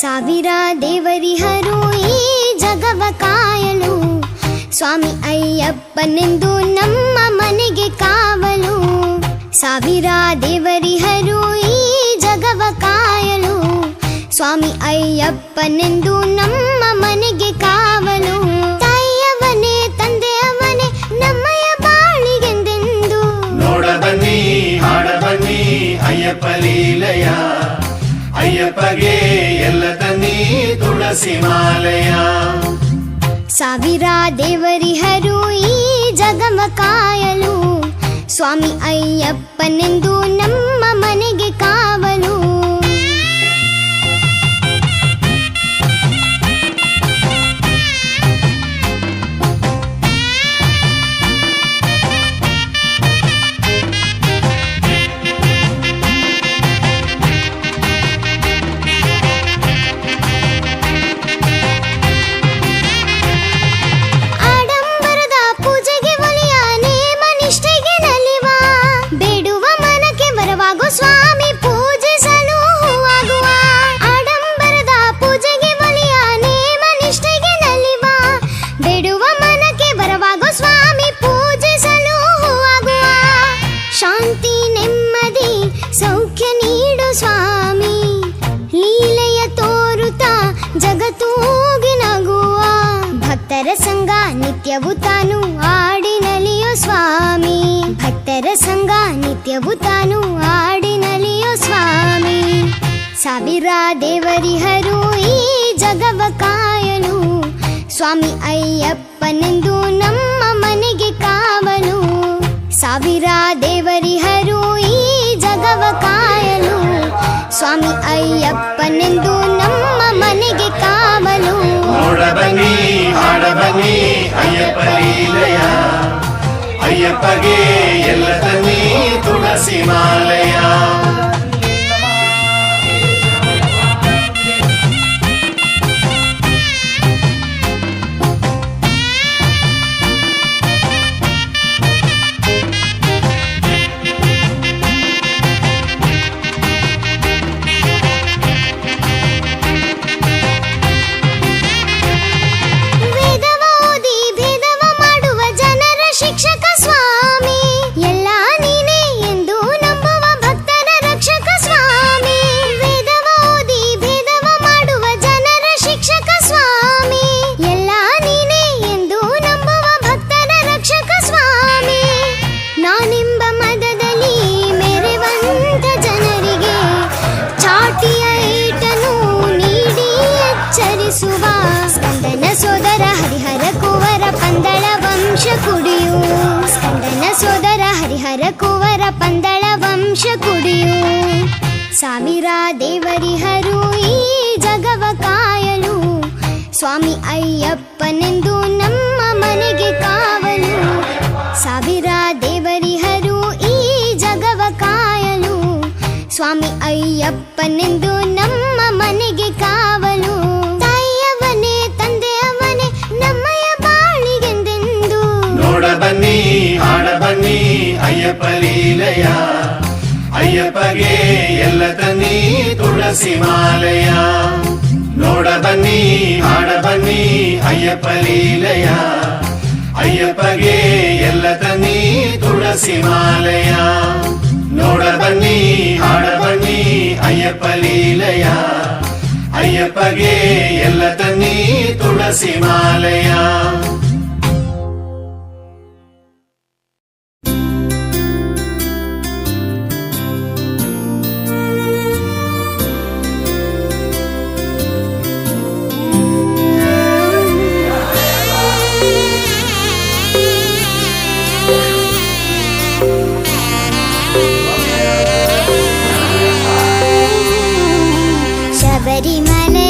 ಸಾವಿರ ದೇವರಿಹರು ಈ ಜಗವ ಕಾಯಲು, ಸ್ವಾಮಿ ಅಯ್ಯಪ್ಪನೆಂದು ನಮ್ಮ ಮನೆಗೆ ಕಾವಲು. ಸಾವಿರ ದೇವರಿಹರು ಈ ಜಗವ ಕಾಯಲು, ಸ್ವಾಮಿ ಅಯ್ಯಪ್ಪನೆಂದು ನಮ್ಮ ಮನೆಗೆ ಕಾವಲು. ತಾಯಿಯವನೇ ತಂದೆಯವನೇ ನಮ್ಮಯ ಬಾಳಿಗೆಂದೆಂದು ನೋಡ ಬನ್ನಿ ಹಾಡ ಬನ್ನಿ ಅಯ್ಯಪ್ಪ ಲೀಲೆಯ, ಅಯ್ಯಪ್ಪಗೆ ಎಲ್ಲ ತನ್ನಿ ತುಳಸಿ ಮಾಲೆಯ. ಸಾವಿರ ದೇವರಿಹರು ಈ ಜಗವ ಕಾಯಲು, ಸ್ವಾಮಿ ಅಯ್ಯಪ್ಪನೆಂದು ನಮ್ಮ ಮನೆಗೆ ಕಾವಲು. ಸ್ವಾಮಿ ಪೂಜಿಸಲು ಹೂವಾಗುವ, ಆಡಂಬರದ ಪೂಜೆಗೆ ಒಲಿಯ ನೇಮ ನಿಷ್ಠೆಗೆ ನಲಿವ, ಬೇಡುವ ಮನಕ್ಕೆ ಬರವಾಗೋ ಸ್ವಾಮಿ ಪೂಜಿಸಲು ಹೂವಾಗುವ. ಶಾಂತಿ ನೆಮ್ಮದಿ ಸೌಖ್ಯ ನೀಡು ಸ್ವಾಮಿ, ಲೀಲೆಯ ತೋರುತ್ತ ಜಗತ್ತೂಗಿ ನಗುವ. ಭಕ್ತರ ಸಂಘ ನಿತ್ಯವೂ ತಾನು ಆಡಿ ನಲಿಯೋ ಸ್ವಾಮಿ, ಭಕ್ತರ ಸಂಘ ನಿತ್ಯವೂ ತಾನು ಆಡಿ ನಲಿಯೋ ಸ್ವಾಮಿ. ಸಾವಿರ ದೇವರಿಹರು ಈ ಜಗವ ಕಾಯಲು, ಸ್ವಾಮಿ ಅಯ್ಯಪ್ಪನೆಂದು ನಮ್ಮ ಮನೆಗೆ ಕಾವಲು. ಸಾವಿರ ದೇವರಿಹರು ಈ ಜಗವ ಕಾಯಲು, ಸ್ವಾಮಿ ಅಯ್ಯಪ್ಪನೆಂದು ನಮ್ಮ ಮನೆಗೆ ಕಾವಲು. ನೋಡ ಬನ್ನಿ ಹಾಡ ಬನ್ನಿ ಅಯ್ಯಪ್ಪ ಲೀಲೆಯ, ಅಯ್ಯಪ್ಪಗೆ ಎಲ್ಲ ತನ್ನಿ ತುಳಸಿ ಮಾಲೆಯ. ಶಿಕ್ಷಕ ಸ್ವಾಮಿ ಎಲ್ಲ ನೀನೇ ಎಂದು ನಂಬುವ ಭಕ್ತರ ರಕ್ಷಕ ಸ್ವಾಮಿ. ವೇದವ ಓದಿ ಭೇದವ ಮಾಡುವ ಜನರ ಶಿಕ್ಷಕ ಸ್ವಾಮಿ, ಎಲ್ಲ ನೀನೇ ಎಂದು ನಂಬುವ ಭಕ್ತರ ರಕ್ಷಕ ಸ್ವಾಮಿ. ನಾನೆಂಬ ಮದದಲ್ಲಿ ಮೆರೆವಂತ ಜನರಿಗೆ ಚಾಟಿಯ ಏಟನು ನೀಡಿ ಎಚ್ಚರಿಸುವ, ಸ್ಕಂದನ ಸೋದರ ಹರಿಹರ ಕುವರ ಪಂದಳ ವಂಶ ಕುಡಿಯು, ಸ್ಕಂದನ ಸೋದರ ಹರಿಹರ ಕುವರ ಪಂದಳ ವಂಶ ಕುಡಿಯು. ಸಾವಿರ ದೇವರಿಹರು ಈ ಜಗವ ಕಾಯಲು, ಸ್ವಾಮಿ ಅಯ್ಯಪ್ಪನೆಂದು ನಮ್ಮ ಮನೆಗೆ ಕಾವಲು. ಸಾವಿರ ದೇವರಿಹರು ಈ ಜಗವ ಕಾಯಲು, ಸ್ವಾಮಿ ಅಯ್ಯಪ್ಪನೆಂದು ನಮ್ಮ ಮನೆಗೆ ಕಾವಲು. ತಾಯಿಯವನೇ ತಂದೆಯವನೇ ನಮ್ಮಯ ಬಾಳಿಗೆಂದೆಂದು ನೋಡ ಬನ್ನಿ ಹಾಡ ಬನ್ನಿ ಅಯ್ಯಪ್ಪ ಲೀಲೆಯ, ಅಯ್ಯಪ್ಪಗೆ ಎಲ್ಲ ತನ್ನಿ ತುಳಸಿ ಮಾಲೆಯ. ನೋಡ ಬನ್ನಿ ಹಾಡ ಬನ್ನಿ ಅಯ್ಯಪ್ಪ ಲೀಲೆಯ, ಅಯ್ಯಪ್ಪಗೆ ಎಲ್ಲ ತನ್ನಿ ತುಳಸಿ ಮಾಲೆಯ. ನೋಡ ಬನ್ನಿ ಹಾಡ ಬನ್ನಿ ಅಯ್ಯಪ್ಪ ಲೀಲೆಯ, ಅಯ್ಯಪ್ಪಗೆ ಎಲ್ಲ ತನ್ನಿ ತುಳಸಿ ಮಾಲೆಯ. ಶಬರಿಮಲೆ